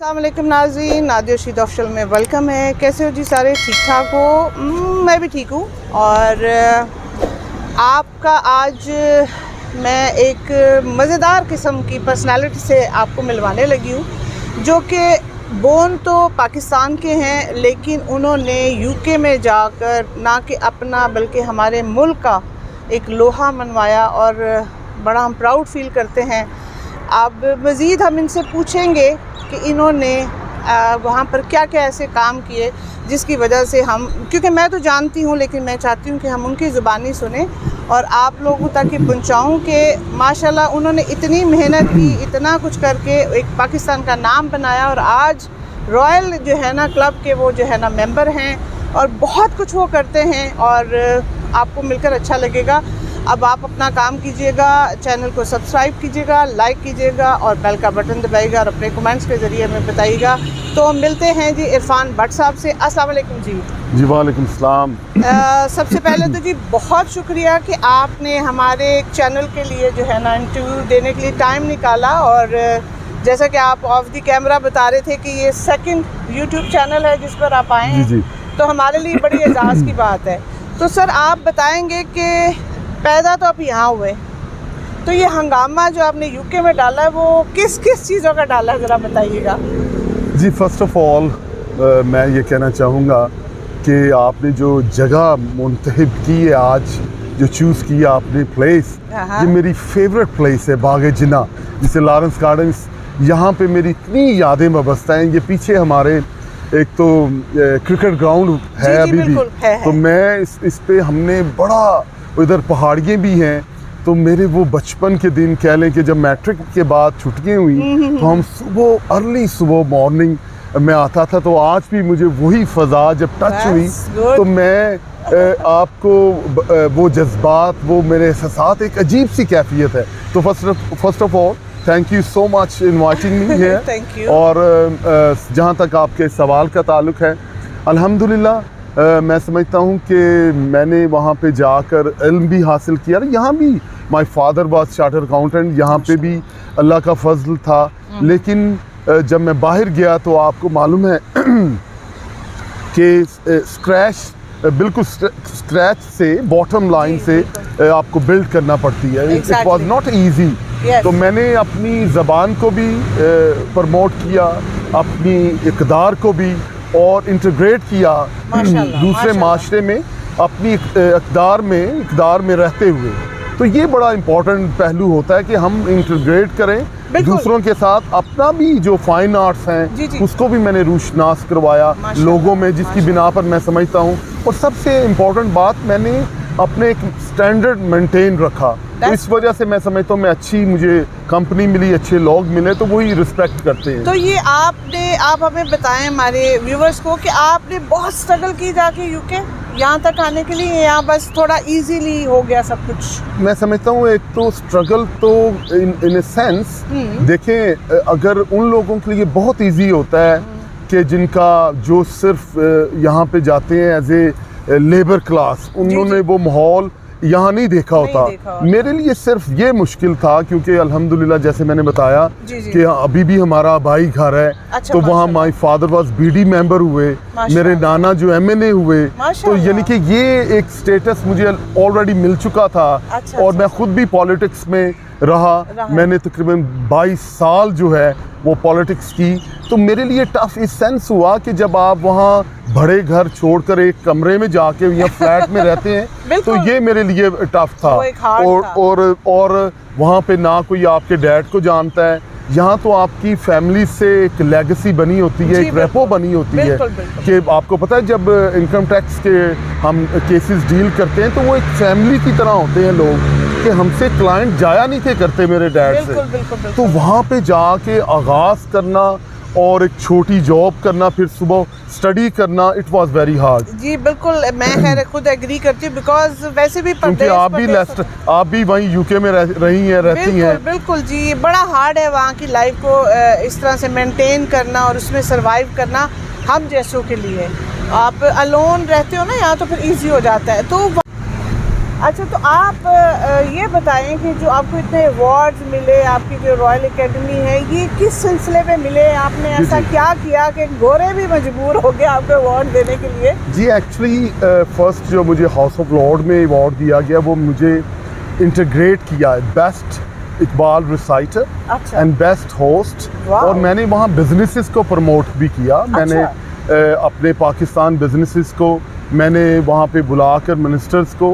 अस्सलाम वालेकुम नाज़रीन, नादिया रशीद ऑफिशियल में वेलकम है। कैसे हो जी सारे? ठीक ठाक हो? मैं भी ठीक हूँ। और आपका आज मैं एक मज़ेदार किस्म की पर्सनालिटी से आपको मिलवाने लगी हूँ, जो कि बोर्न तो पाकिस्तान के हैं, लेकिन उन्होंने यूके में जाकर ना कि अपना बल्कि हमारे मुल्क का एक लोहा मनवाया और बड़ा हम प्राउड फील करते हैं। अब मज़ीद हम इनसे पूछेंगे कि इन्होंने वहाँ पर क्या क्या ऐसे काम किए जिसकी वजह से हम, क्योंकि मैं तो जानती हूँ, लेकिन मैं चाहती हूँ कि हम उनकी ज़ुबानी सुने और आप लोगों तक पहुँचाऊँ कि माशाल्लाह उन्होंने इतनी मेहनत की, इतना कुछ करके एक पाकिस्तान का नाम बनाया और आज रॉयल जो है ना क्लब के वो जो है ना मेंबर हैं और बहुत कुछ वो करते हैं और आपको मिलकर अच्छा लगेगा। अब आप अपना काम कीजिएगा, चैनल को सब्सक्राइब कीजिएगा, लाइक कीजिएगा और बेल का बटन दबाइएगा और अपने कमेंट्स के ज़रिए हमें बताइएगा। तो मिलते हैं जी इरफान भट्ट साहब से। अस्सलाम वालेकुम जी। जी वालेकुम सलाम। सबसे पहले तो जी बहुत शुक्रिया कि आपने हमारे चैनल के लिए जो है ना इंटरव्यू देने के लिए टाइम निकाला और जैसा कि आप ऑफ द कैमरा बता रहे थे कि ये सेकंड यूट्यूब चैनल है जिस पर आप आए हैं, जी। तो हमारे लिए बड़ी एजाज़ की बात है। तो सर आप बताएंगे कि पैदा तो आप यहाँ हुए, तो ये हंगामा जो आपने यूके में डाला है वो किस किस चीज़ों का डाला है, ज़रा बताइएगा। जी फर्स्ट ऑफ ऑल मैं ये कहना चाहूँगा कि आपने जो जगह मुंतखब की है आज, जो चूज़ किया आपने प्लेस, ये मेरी फेवरेट प्लेस है। बाग जिन्ना जिसे लॉरेंस गार्डन्स, यहाँ पे मेरी इतनी यादें वाबस्ता हैं। ये पीछे हमारे एक तो क्रिकेट ग्राउंड है अभी भी है। तो मैं इस पे हमने बड़ा, इधर पहाड़ियाँ भी हैं, तो मेरे वो बचपन के दिन कह लें कि जब मैट्रिक के बाद छुट्टियाँ हुई तो हम सुबह अर्ली सुबह मॉर्निंग में आता था। तो आज भी मुझे वही फ़ज़ा जब टच हुई तो मैं आपको वो जज्बात, वो मेरे एहसास, एक अजीब सी कैफियत है। तो first of all thank you so much inviting me here. और जहाँ तक आपके सवाल का ताल्लुक है, अल्हम्दुलिल्लाह मैं समझता हूँ कि मैंने वहाँ पे जाकर इल्म भी हासिल किया। यहाँ भी my father was chartered accountant, यहाँ पे भी अल्लाह का फजल था। लेकिन जब मैं बाहर गया तो आपको मालूम है कि बिल्कुल स्क्रैच से, बॉटम लाइन से आपको बिल्ड करना पड़ती है। It was not easy. तो मैंने अपनी ज़बान को भी प्रमोट किया, अपनी इक़दार को भी, और इंटीग्रेट किया दूसरे माशरे में अपनी इक़दार में रहते हुए। तो ये बड़ा इम्पोर्टेंट पहलू होता है कि हम इंटीग्रेट करें दूसरों के साथ। अपना भी जो फाइन आर्ट्स हैं उसको भी मैंने रूशनास करवाया लोगों में, जिसकी बिना पर मैं समझता हूँ। और सबसे इम्पोर्टेंट बात, मैंने अपने एक स्टैंडर्ड मेंटेन रखा। तो इस वजह से मैं समझता हूँ मैं अच्छी, मुझे कंपनी मिली, अच्छे लोग मिले, तो वही रिस्पेक्ट करते हैं। तो ये आप हमें बताएं हमारे व्यूवर्स को कि आपने बहुत स्ट्रगल की जाके यूके यहाँ तक आने के लिए, या बस थोड़ा इजीली हो गया सब कुछ? मैं समझता हूँ एक तो स्ट्रगल तो इन ए सेंस, देखें अगर उन लोगों के लिए बहुत इजी होता है कि जिनका जो सिर्फ यहाँ पे जाते हैं एज ए लेबर क्लास, उन्होंने वो माहौल यहाँ नहीं देखा होता। मेरे लिए सिर्फ ये मुश्किल था क्योंकि अल्हम्दुलिल्लाह जैसे मैंने बताया कि अभी भी हमारा भाई घर है। अच्छा, तो वहाँ my father was BD member हुए, मेरे नाना जो एमएनए हुए, तो यानी कि ये एक स्टेटस मुझे ऑलरेडी मिल चुका था। और मैं खुद भी पॉलिटिक्स में रहा। मैंने तकरीबन 22 साल जो है वो पॉलिटिक्स की। तो मेरे लिए टफ इस सेंस हुआ कि जब आप वहाँ बड़े घर छोड़कर एक कमरे में जाके या फ्लैट में रहते हैं तो ये मेरे लिए टफ था। और वहाँ पे ना कोई आपके डैड को जानता है। यहाँ तो आपकी फैमिली से एक लेगेसी बनी होती है, एक रेपो बनी होती है कि आपको पता है जब इनकम टैक्स के हम केसेस डील करते हैं तो वो एक फैमिली की तरह होते हैं लोग, कि हमसे क्लाइंट जाया नहीं थे करते मेरे डैड से। तो वहाँ पे जाके आगाज़ करना और एक छोटी जॉब करना, फिर सुबह स्टडी करना, इट वाज वेरी हार्ड। जी बिल्कुल, मैं खैर खुद एग्री करती हूँ, बिकॉज वैसे भी क्योंकि आप भी वहीं यूके में रहती हैं। बिल्कुल जी, बड़ा हार्ड है वहाँ की लाइफ को इस तरह से मेंटेन करना और उसमें सरवाइव करना हम जैसों के लिए। आप अलोन रहते हो ना यहाँ, तो फिर ईजी हो जाता है। तो अच्छा, तो आप ये बताएं कि जो आपको इतने अवार्ड्स मिले, आपकी जो रॉयल एकेडमी है, ये किस सिलसिले में मिले? आपने ऐसा क्या किया कि गोरे भी मजबूर हो गए आपको अवार्ड देने के लिए? जी एक्चुअली फर्स्ट जो मुझे हाउस ऑफ लॉर्ड में अवार्ड दिया गया वो मुझे इंटीग्रेट किया बेस्ट इकबाल रिसाइटर अच्छा। एंड बेस्ट होस्ट, और मैंने वहाँ बिजनेसेस को प्रमोट भी किया। अच्छा। मैंने अपने पाकिस्तान बिजनेसेस को मैंने वहाँ पे बुलाकर मिनिस्टर्स को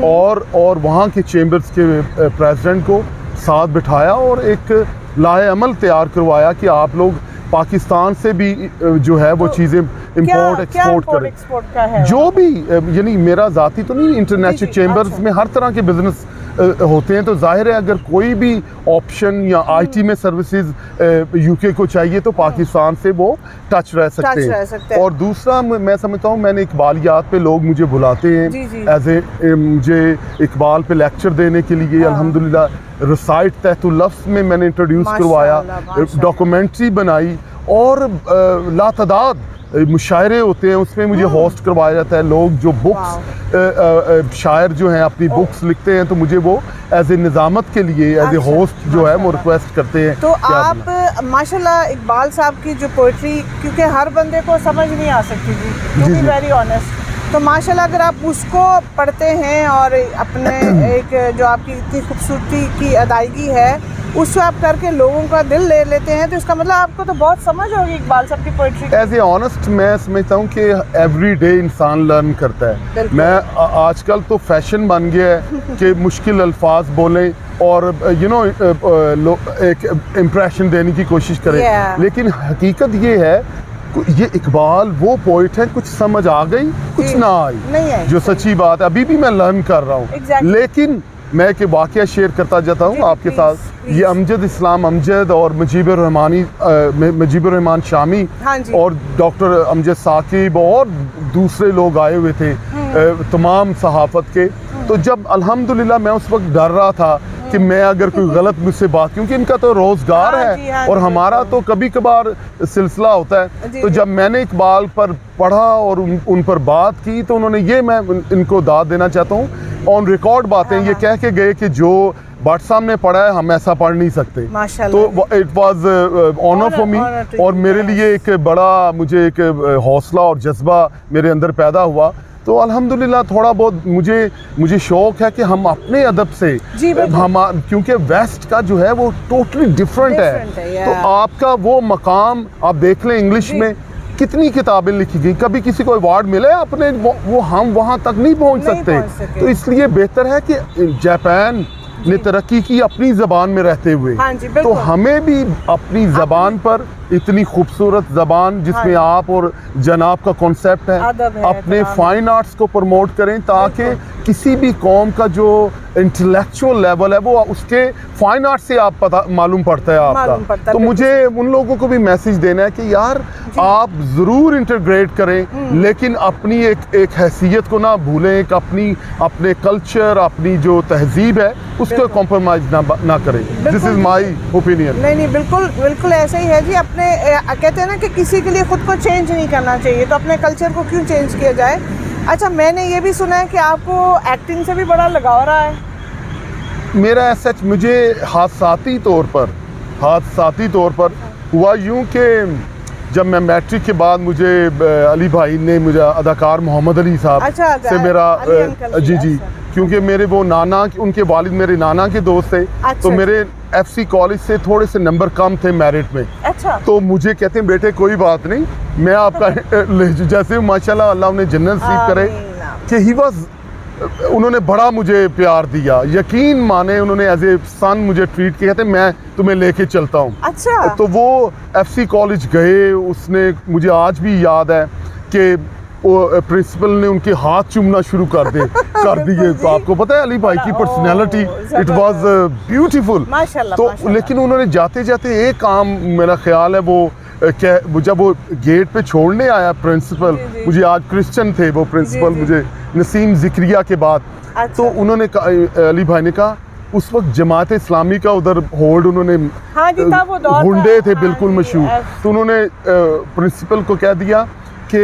और वहाँ के चेंबर्स के प्रेसिडेंट को साथ बिठाया और एक लाए अमल तैयार करवाया कि आप लोग पाकिस्तान से भी जो है वो चीज़ें इंपोर्ट एक्सपोर्ट करें। जो भी यानी मेरा ज़ाती तो नहीं, इंटरनेशनल चेंबर्स अच्छा। में हर तरह के बिजनेस होते हैं, तो जाहिर है अगर कोई भी ऑप्शन या आईटी में सर्विसेज यूके को चाहिए तो पाकिस्तान से वो टच रह सकते हैं। और दूसरा मैं समझता हूँ, मैंने इकबालियात पे लोग मुझे बुलाते हैं एज ए मुझे इकबाल पे लेक्चर देने के लिए। अल्हम्दुलिल्लाह रिसाइट तहतुल लफ्ज़ में मैंने इंट्रोड्यूस करवाया, डॉक्यूमेंट्री बनाई और लातादाद मुशायरे होते हैं उसमें मुझे होस्ट करवाया जाता है। लोग जो बुक्स शायर जो हैं अपनी बुक्स लिखते हैं तो मुझे वो एज ए निज़ामत के लिए एज ए होस्ट जो है वो रिक्वेस्ट करते हैं। तो आप माशाल्लाह इकबाल साहब की जो पोइट्री, क्योंकि हर बंदे को समझ नहीं आ सकती थी, टू बी वेरी ऑनेस्ट, तो माशाल्लाह अगर आप उसको पढ़ते हैं और अपने एक जो आपकी इतनी खूबसूरती की अदायगी है उसको आप करके लोगों का दिल ले लेते हैं, तो इसका मतलब आपको तो बहुत समझ होगी इकबाल साहब की पोइट्री। एज ए ऑनेस्ट मैं समझता हूँ कि एवरी डे इंसान लर्न करता है। मैं आजकल तो फैशन बन गया है कि मुश्किल अल्फाज बोलें और एक इम्प्रेशन देने की कोशिश करें, लेकिन हकीकत ये है ये इकबाल वो पोइट है, कुछ समझ आ गई कुछ ना आई, जो सच्ची बात है। अभी भी मैं लर्न कर रहा हूँ, लेकिन मैं एक वाक़या शेयर करता जाता हूँ आपके साथ। ये अमजद इस्लाम अमजद और मुजीबुर रहमान शामी और डॉक्टर अमजद साकिब और दूसरे लोग आए हुए थे तमाम सहाफ़त के। तो जब अल्हम्दुलिल्लाह मैं उस वक्त डर रहा था कि मैं अगर कोई गलत मुझसे बात, क्योंकि इनका तो रोज़गार है और हमारा तो कभी कभार सिलसिला होता है। तो जब मैंने इकबाल पर पढ़ा और उन पर बात की तो उन्होंने ये, मैं इनको दाद देना चाहता हूँ, ऑन रिकॉर्ड बातें ये कह के गए कि जो भट्ट साहब ने पढ़ा है हम ऐसा पढ़ नहीं सकते। तो it was honour for me, और मेरे लिए एक बड़ा मुझे एक हौसला और जज्बा मेरे अंदर पैदा हुआ। तो अल्हम्दुलिल्लाह थोड़ा बहुत मुझे शौक है कि हम अपने अदब से हम, क्योंकि वेस्ट का जो है वो टोटली डिफरेंट है। तो आपका वो मकाम आप देख लें, इंग्लिश में कितनी किताबें लिखी गई, कभी किसी को अवार्ड मिले अपने वो हम वहाँ तक नहीं पहुँच सकते। तो इसलिए बेहतर है कि जापान ने तरक्की की अपनी ज़बान में रहते हुए, तो हमें भी अपनी ज़बान पर इतनी खूबसूरत ज़बान जिसमें आप और जनाब का कॉन्सेप्ट है, अपने फाइन आर्ट्स को प्रमोट करें ताकि किसी भी कौम का जो इंटेलेक्चुअल लेवल है वो उसके फाइन आर्ट से आप पता मालूम पड़ता है आपका। तो मुझे उन लोगों को भी मैसेज देना है कि यार आप ज़रूर इंटीग्रेट करें, लेकिन अपनी एक हैसियत को ना भूलें, एक अपने कल्चर, अपनी जो तहजीब है उसको कॉम्प्रोमाइज़ ना करें। This is my opinion. नहीं, बिल्कुल ऐसा ही है जी। अपने कहते हैं ना कि किसी के लिए खुद को चेंज नहीं करना चाहिए, तो अपने कल्चर को क्यों चेंज किया जाए। अच्छा, मैंने ये भी सुना है कि आपको एक्टिंग से भी बड़ा लगाव रहा है। मेरा ऐसा मुझे हादसाती तौर पर हुआ यूँ कि जब मैं मैट्रिक के बाद मुझे अली भाई ने मुझे अदाकार मोहम्मद अली साहब से मेरा जी क्योंकि मेरे वो नाना, उनके वालिद मेरे नाना के दोस्त थे। तो मेरे FC कॉलेज से थोड़े से नंबर कम थे मेरिट में। तो मुझे कहते हैं बेटे कोई बात नहीं, मैं आपका जैसे माशाल्लाह अल्लाह उन्हें जन्नत नसीब करे कि ही वाज, उन्होंने बड़ा मुझे प्यार दिया, यकीन माने उन्होंने एज ए सन मुझे ट्रीट किया, कहते मैं तुम्हें लेके चलता हूँ। तो वो FC कॉलेज गए, उसने मुझे आज भी याद है कि वो प्रिंसिपल ने उनके हाथ चूमना शुरू कर दिए। तो आपको पता है अली भाई की पर्सनैलिटी, इट वाज ब्यूटीफुल। तो लेकिन उन्होंने जाते जाते एक काम, मेरा ख्याल है वो जब वो गेट पे छोड़ने आया प्रिंसिपल, मुझे आज क्रिश्चियन थे वो प्रिंसिपल, मुझे नसीम जिक्रिया के बाद, तो उन्होंने अली भाई ने कहा, उस वक्त जमात इस्लामी का उधर होल्ड उन्होंने, गुंडे थे बिल्कुल मशहूर, तो उन्होंने प्रिंसिपल को कह दिया कि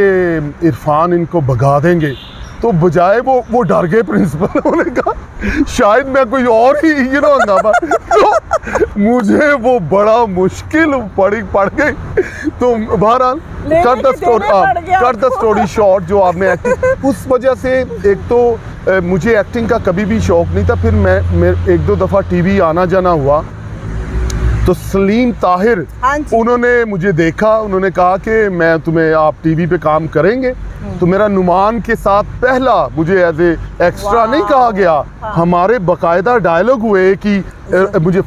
इरफान इनको भगा देंगे। तो बजाय वो डर गए प्रिंसिपल, उन्होंने कहा शायद मैं कोई और ही हंगामा तो मुझे वो बड़ा मुश्किल पड़ गई। तो बहरहाल कट द स्टोरी शॉर्ट, जो आपने एक्टिंग उस वजह से, एक तो मुझे एक्टिंग का कभी भी शौक नहीं था, फिर मैं एक दो दफ़ा टीवी आना जाना हुआ तो सलीम ताहिर उन्होंने मुझे देखा, उन्होंने कहा कि आप टीवी पे काम करेंगे। तो मेरा नुमान के साथ पहला, मुझे एज ए एक्स्ट्रा नहीं कहा गया, हमारे बाकायदा डायलॉग हुए कि मुझे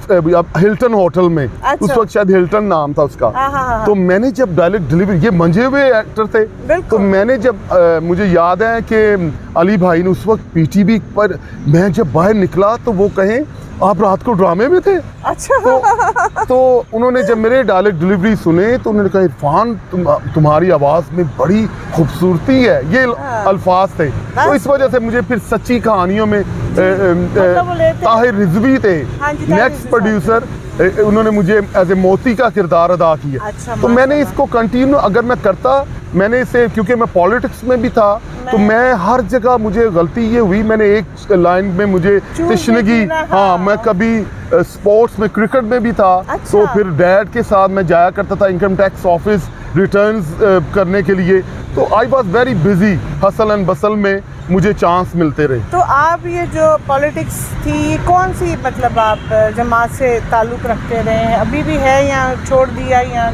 हिल्टन होटल में, उस वक्त शायद हिल्टन नाम था उसका। तो मैंने जब डायलॉग डिलीवरी, ये मंजे हुए एक्टर थे, तो मैंने जब मुझे याद है कि अली भाई ने उस वक्त पीटीवी पर, मैं जब बाहर निकला तो वो कहें आप रात को ड्रामे में थे। अच्छा। तो उन्होंने जब मेरे डायलॉग डिलीवरी सुने तो उन्होंने कहा इरफान तुम्हारी आवाज़ में बड़ी खूबसूरती है, ये अल्फाज थे। तो इस वजह से मुझे फिर सच्ची कहानियों में ताहिर रिजवी थे नेक्स्ट प्रोड्यूसर, उन्होंने मुझे एज ए मोती का किरदार अदा किया। अच्छा, तो मैंने इसको कंटिन्यू अगर मैं करता, मैंने इसे, क्योंकि मैं पॉलिटिक्स में भी था तो मैं हर जगह, मुझे गलती ये हुई, मैंने एक लाइन में मुझे तशनगी, हाँ मैं कभी स्पोर्ट्स में, क्रिकेट में भी था। अच्छा। तो फिर डैड के साथ मैं जाया करता था इनकम टैक्स ऑफिस रिटर्न्स करने के लिए। तो I was very busy, hustle and बसल में मुझे चांस मिलते रहे। तो आप ये जो पॉलिटिक्स थी, कौन सी, मतलब आप जमात से ताल्लुक़ रखते रहे हैं, अभी भी है या छोड़ दिया या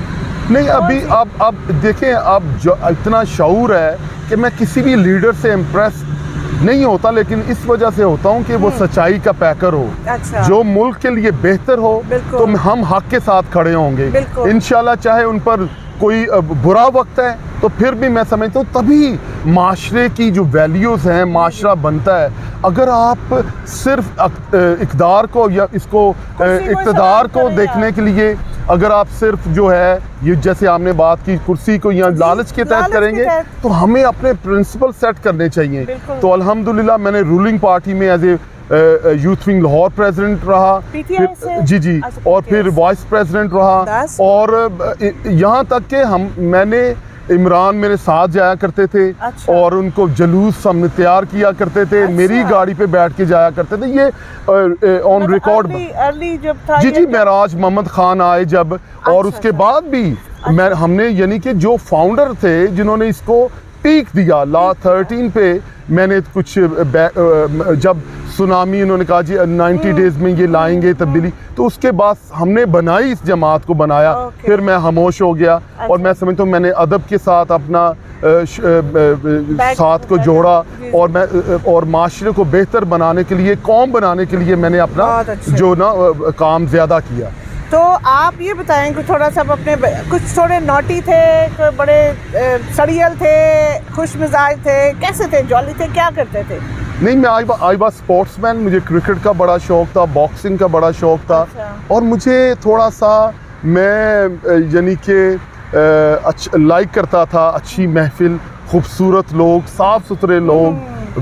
नहीं? अभी अब देखें, अब जो इतना शऊर है कि मैं किसी भी लीडर से इम्प्रेस नहीं होता, लेकिन इस वजह से होता हूँ कि वो सच्चाई का पैकर हो। अच्छा। जो मुल्क के लिए बेहतर हो, तो हम हक के साथ खड़े होंगे इंशाल्लाह। चाहे उन पर कोई बुरा वक्त है तो फिर भी मैं समझता हूँ तभी माशरे की जो वैल्यूज़ हैं, माशरा बनता है। अगर आप सिर्फ इक़्तिदार को या इसको इक़्तिदार को देखने के लिए, अगर आप सिर्फ जो है ये जैसे आपने बात की कुर्सी को या लालच के तहत करेंगे, तो हमें अपने प्रिंसिपल सेट करने चाहिए। तो अल्हम्दुलिल्लाह मैंने रूलिंग पार्टी में as a youth wing Lahore president रहा, जी, और फिर वाइस प्रेसिडेंट रहा, और यहाँ तक कि मैंने इमरान मेरे साथ जाया करते थे। अच्छा। और उनको जुलूस हमने तैयार किया करते थे। अच्छा। मेरी गाड़ी पे बैठ के जाया करते थे। ये ऑन रिकॉर्ड अर्ली जब था, जी महराज मोहम्मद खान आए जब। अच्छा। और उसके बाद भी हमने, यानी कि जो फाउंडर थे जिन्होंने इसको पीक दिया, ला 13 पे मैंने कुछ जब सुनामी, उन्होंने कहा जी 90 डेज में ये लाएंगे तब्दीली, तो उसके बाद हमने बनाई, इस जमात को बनाया। फिर मैं खामोश हो गया। अच्छा। और मैं समझता हूँ मैंने अदब के साथ अपना साथ को जोड़ा, और माशरे को बेहतर बनाने के लिए, कौम बनाने के लिए मैंने अपना जो ना काम ज़्यादा किया। तो आप ये बताएं कि थोड़ा सा अपने, कुछ थोड़े नोटी थे, बड़े सड़ियल थे, खुश मिजाज थे, कैसे थे, जॉली थे, क्या करते थे? नहीं, मैं आई वॉज स्पोर्ट्समैन। मुझे क्रिकेट का बड़ा शौक था, बॉक्सिंग का बड़ा शौक था। अच्छा। और मुझे थोड़ा सा, मैं यानी कि लाइक करता था अच्छी महफिल, खूबसूरत लोग, साफ़ सुथरे लोग,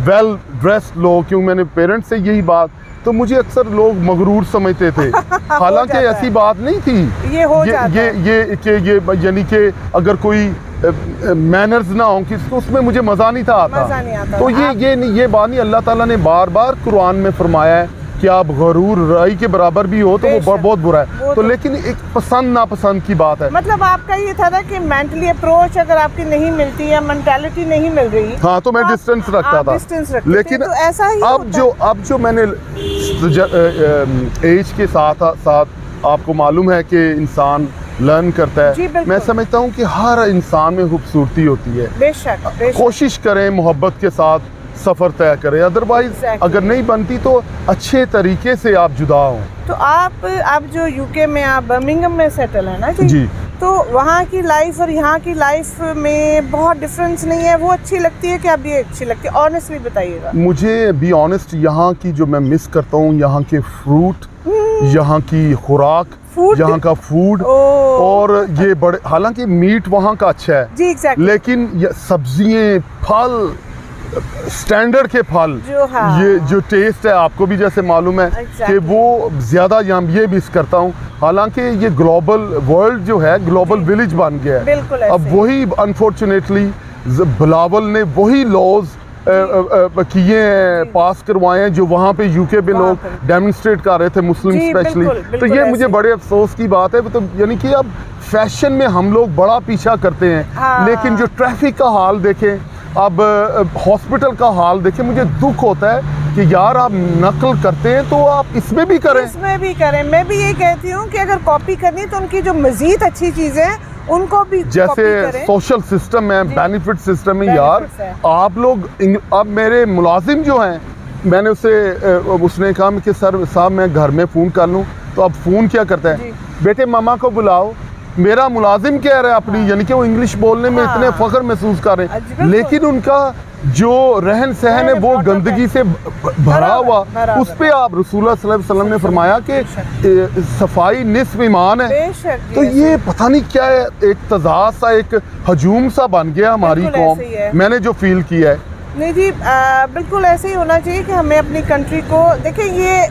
वेल ड्रेस्ड लोग। क्यों, मैंने पेरेंट्स से यही बात, तो मुझे अक्सर लोग मगरूर समझते थे। हालांकि ऐसी बात नहीं थी। ये यानी कि अगर कोई मैनर्स ना हो किसको, उसमें मुझे मज़ा नहीं था आता। तो ये बात नहीं, अल्लाह ताला ने बार बार कुरान में फरमाया है कि आप गरूर राई के बराबर भी हो तो वो बहुत बुरा है। तो लेकिन एक पसंद नापसंद की बात है। मतलब आपका ये था ना कि मेंटली अप्रोच अगर आपकी नहीं मिलती है, मेंटालिटी नहीं मिल रही, हाँ, तो मैं डिस्टेंस रखता था। लेकिन तो ऐसा ही अब जो मैंने एज के साथ आपको मालूम है कि इंसान लर्न करता है। मैं समझता हूँ कि हर इंसान में खूबसूरती होती है। बेशक। कोशिश करें मोहब्बत के साथ सफ़र तय करें, अदरवाइज अगर नहीं बनती तो अच्छे तरीके से आप जुदा हो। तो आप जो यूके में, आप बर्मिंघम में सेटल है ना जी, तो वहाँ की लाइफ और यहाँ की लाइफ में बहुत डिफरेंस नहीं है? वो अच्छी लगती है कि अब ये अच्छी लगती है? ऑनेस्टली बताइएगा। मुझे बी ऑनेस्ट, यहाँ की जो मैं मिस करता हूँ, यहाँ के फ्रूट, यहाँ की खुराक, यहाँ का फूड, और ये बड़े, हालांकि मीट वहाँ का अच्छा है जी, एग्जैक्टली, लेकिन सब्जियाँ, फल, स्टैंडर्ड के फल, ये जो टेस्ट है, आपको भी जैसे मालूम है कि वो ज़्यादा यहाँ ये मिस करता हूँ। हालांकि ये ग्लोबल वर्ल्ड जो है, ग्लोबल विलेज बन गया है। अब वही अनफॉर्चुनेटली बिलावल ने वही लॉज किए हैं, पास करवाए हैं, जो वहाँ पे यूके पे वहाँ लोग पे। डेमोन्स्ट्रेट कर रहे थे, मुस्लिम जी, स्पेशली। बिल्कुल, तो बिल्कुल ये मुझे ऐसे। बड़े अफसोस की बात है। तो यानी कि अब फैशन में हम लोग बड़ा पीछा करते हैं, हाँ। लेकिन जो ट्रैफिक का हाल देखें, अब हॉस्पिटल का हाल देखें, मुझे दुख होता है कि यार आप नकल करते हैं तो आप इसमें भी करें। इसमें भी करें। मैं भी ये कहती हूँ कि अगर कॉपी करनी तो उनकी जो मजीद अच्छी चीजें हैं उनको भी जैसे कॉपी करें। सोशल सिस्टम है, जी। बेनिफिट सिस्टम है, यार Benefits है। आप लोग अब मेरे मुलाजिम जो हैं, मैंने उसने कहा कि सर साहब मैं घर में फ़ोन कर लूँ, तो अब फ़ोन क्या करता जी। है, बेटे मामा को बुलाओ। मेरा मुलाजिम कह रहा है अपनी, यानी कि वो इंग्लिश बोलने में हाँ। इतने फ़ख्र महसूस कर रहे जी, हैं, बिल्कुल। लेकिन उनका जो रहन सहन है वो गंदगी से भरा हुआ। उस पे आप रसूलुल्लाह सल्लल्लाहु अलैहि वसल्लम ने फरमाया कि सफाई निस्फ ईमान है। बेशक जी, तो ऐसे ये पता नहीं क्या है, एक तजाद सा, एक हजूम सा बन गया हमारी बिल्कुल कौम। ऐसे ही है। मैंने जो फील किया है, नहीं जी, बिल्कुल ऐसे ही होना चाहिए कि हमें अपनी कंट्री को देखिए, ये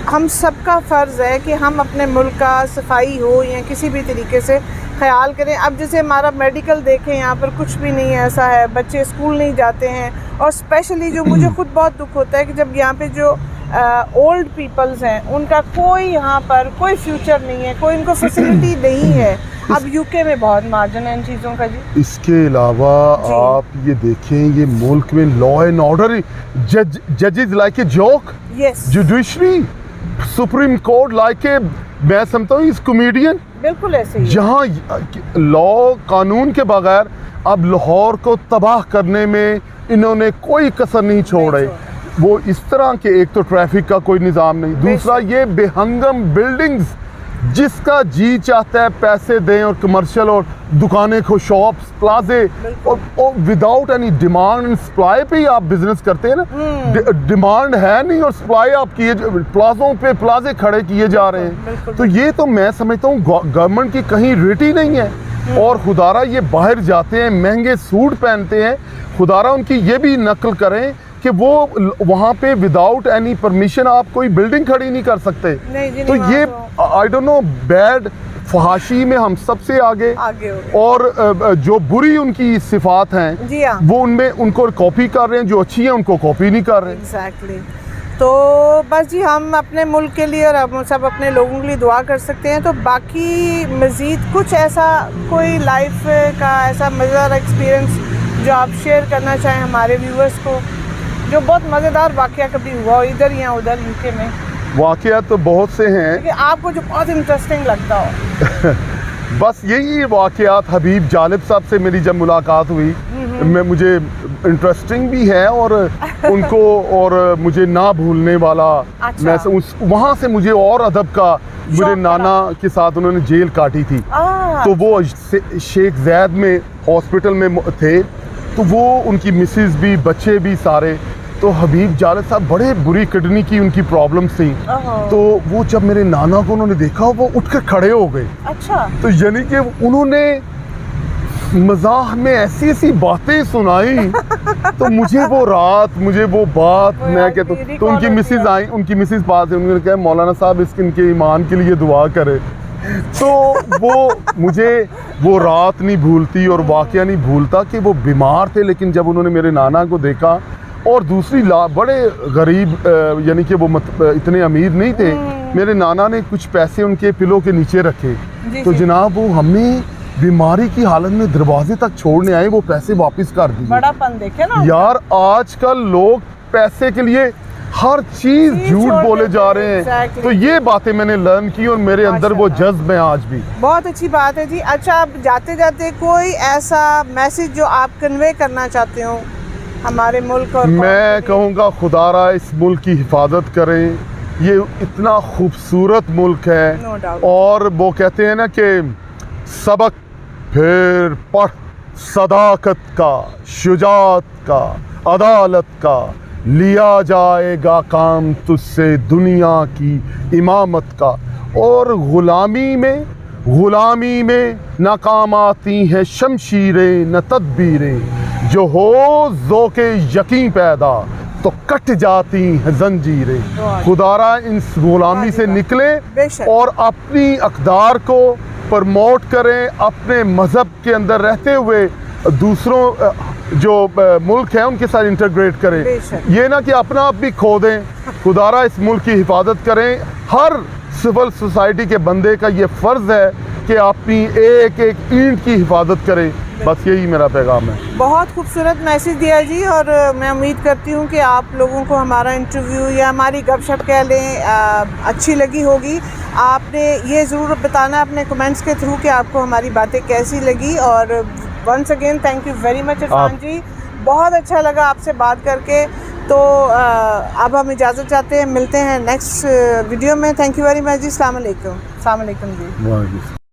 हम सबका फ़र्ज़ है कि हम अपने मुल्क का सफाई हो या किसी भी तरीके से ख्याल करें। अब जैसे हमारा मेडिकल देखें, यहाँ पर कुछ भी नहीं ऐसा है, बच्चे स्कूल नहीं जाते हैं। और स्पेशली जो मुझे खुद बहुत दुख होता है कि जब यहाँ पे जो ओल्ड पीपल्स हैं उनका कोई यहाँ पर कोई फ्यूचर नहीं है, कोई उनको फैसिलिटी नहीं है। अब यूके में बहुत मार्जिन है इन चीज़ों का जी। इसके अलावा जी। आप ये देखें, ये मुल्क में लॉ एंड ऑर्डर, जजेस like a joke, yes, judiciary, supreme court like a, मैं समझता हूँ इस कॉमेडियन, बिल्कुल ऐसे ही है। जहाँ लॉ कानून के बगैर अब लाहौर को तबाह करने में इन्होंने कोई कसर नहीं छोड़े। वो इस तरह के, एक तो ट्रैफिक का कोई निज़ाम नहीं, दूसरा ये बेहंगम बिल्डिंग्स, जिसका जी चाहता है पैसे दें और कमर्शियल और दुकानें को, शॉप्स, प्लाजे, और without any demand and supply पे ही आप बिजनेस करते हैं ना। डिमांड है नहीं और सप्लाई आप किए, प्लाजों पे प्लाजे खड़े किए जा रहे हैं। तो ये तो मैं समझता हूँ गवर्नमेंट की कहीं रेटी नहीं है। और खुदारा ये बाहर जाते हैं, महंगे सूट पहनते हैं, खुदारा उनकी ये भी नकल करें कि वो वहाँ पे विदाउट एनी परमिशन आप कोई बिल्डिंग खड़ी नहीं कर सकते। नहीं जी, तो नहीं, ये वहाँ आई डोंट नो, बैड फहाशी में हम सबसे आगे हो गए। और जो बुरी उनकी सिफात हैं जी हाँ, वो उनमें उनको कॉपी कर रहे हैं, जो अच्छी हैं उनको कॉपी नहीं कर रहे। एग्जैक्टली। तो बस जी, हम अपने मुल्क के लिए और हम सब अपने लोगों के लिए दुआ कर सकते हैं। तो बाकी मज़ीद कुछ ऐसा कोई लाइफ का ऐसा मज़ेदार एक्सपीरियंस जो आप शेयर करना चाहें हमारे व्यूअर्स को, जो बहुत मज़ेदार वाक़या कभी हुआ हो इधर या उधर यूके में? वाक़या तो बहुत से हैं, कि आपको जो बहुत इंटरेस्टिंग लगता हो। बस यही वाक़यात। हबीब जालिब साहब से मेरी जब मुलाकात हुई, मुझे इंटरेस्टिंग भी है और उनको और मुझे ना भूलने वाला। अच्छा। मैं वहाँ से मुझे और अदब का, मेरे नाना के साथ उन्होंने जेल काटी थी, तो वो शेख ज़ैद में हॉस्पिटल में थे, तो वो उनकी मिसेस भी, बच्चे भी सारे। तो हबीब जालिब साहब, बड़े बुरी किडनी की उनकी प्रॉब्लम्स थी। तो वो जब मेरे नाना को उन्होंने देखा, वो उठकर खड़े हो गए। अच्छा। तो यानी कि उन्होंने मजाक में ऐसी ऐसी बातें सुनाई तो मुझे वो रात, मुझे वो बात, मैं कहता हूँ। तो उनकी मिसेज आई, उनकी मिसेज पास है, उन्होंने कहा मौलाना साहब इनके ईमान के लिए दुआ करे। तो वो मुझे वो रात नहीं भूलती और वाक़या नहीं भूलता कि वो बीमार थे, लेकिन जब उन्होंने मेरे नाना को देखा, और दूसरी बड़े गरीब, यानी कि वो इतने अमीर नहीं थे, मेरे नाना ने कुछ पैसे उनके पिलो के नीचे रखे। तो जनाब वो हमें बीमारी की हालत में दरवाजे तक छोड़ने आए, वो पैसे वापस कर दिए। बड़ापन देखे ना यार, आजकल लोग पैसे के लिए हर चीज झूठ बोले जा रहे हैं। Exactly. तो ये बातें मैंने लर्न की और मेरे अंदर वो जज्ब है आज भी। बहुत अच्छी बात है जी। अच्छा, आप जाते जाते कोई ऐसा मैसेज जो आप कन्वे करना चाहते हो हमारे मुल्क और मैं कहूँगा खुदारा इस मुल्क की हिफाजत करें। ये इतना खूबसूरत मुल्क है। No doubt. और वो कहते हैं ना कि सबक फिर पढ़, सदाकत का, शुजात का, अदालत का, लिया जाएगा काम तुझसे दुनिया की इमामत का। और गुलामी में नाकाम आती हैं शमशीरें न तदबीरें, जो हो ज़ोक़े यकीन पैदा तो कट जाती हैं जंजीरें। खुदारा इन गुलामी से निकले और अपनी अक़दार को प्रमोट करें, अपने मज़हब के अंदर रहते हुए दूसरों जो मुल्क है उनके साथ इंटीग्रेट करें। बेशक। ये ना कि अपना आप भी खो दें। खुदारा इस मुल्क की हिफाजत करें। हर सिविल सोसाइटी के बंदे का ये फ़र्ज़ है कि अपनी एक एक ईंट की हिफाजत करें। बस यही मेरा पैगाम है। बहुत खूबसूरत मैसेज दिया जी, और मैं उम्मीद करती हूँ कि आप लोगों को हमारा इंटरव्यू या हमारी गपशप कह लें अच्छी लगी होगी। आपने ये ज़रूर बताना अपने कमेंट्स के थ्रू कि आपको हमारी बातें कैसी लगी। और once again thank you very much Irfan ji, बहुत अच्छा लगा आपसे बात करके। तो अब हम इजाज़त चाहते हैं, मिलते हैं नेक्स्ट वीडियो में। थैंक यू वेरी मच जी। अस्सलाम वालेकुम। अस्सलाम वालेकुम जी।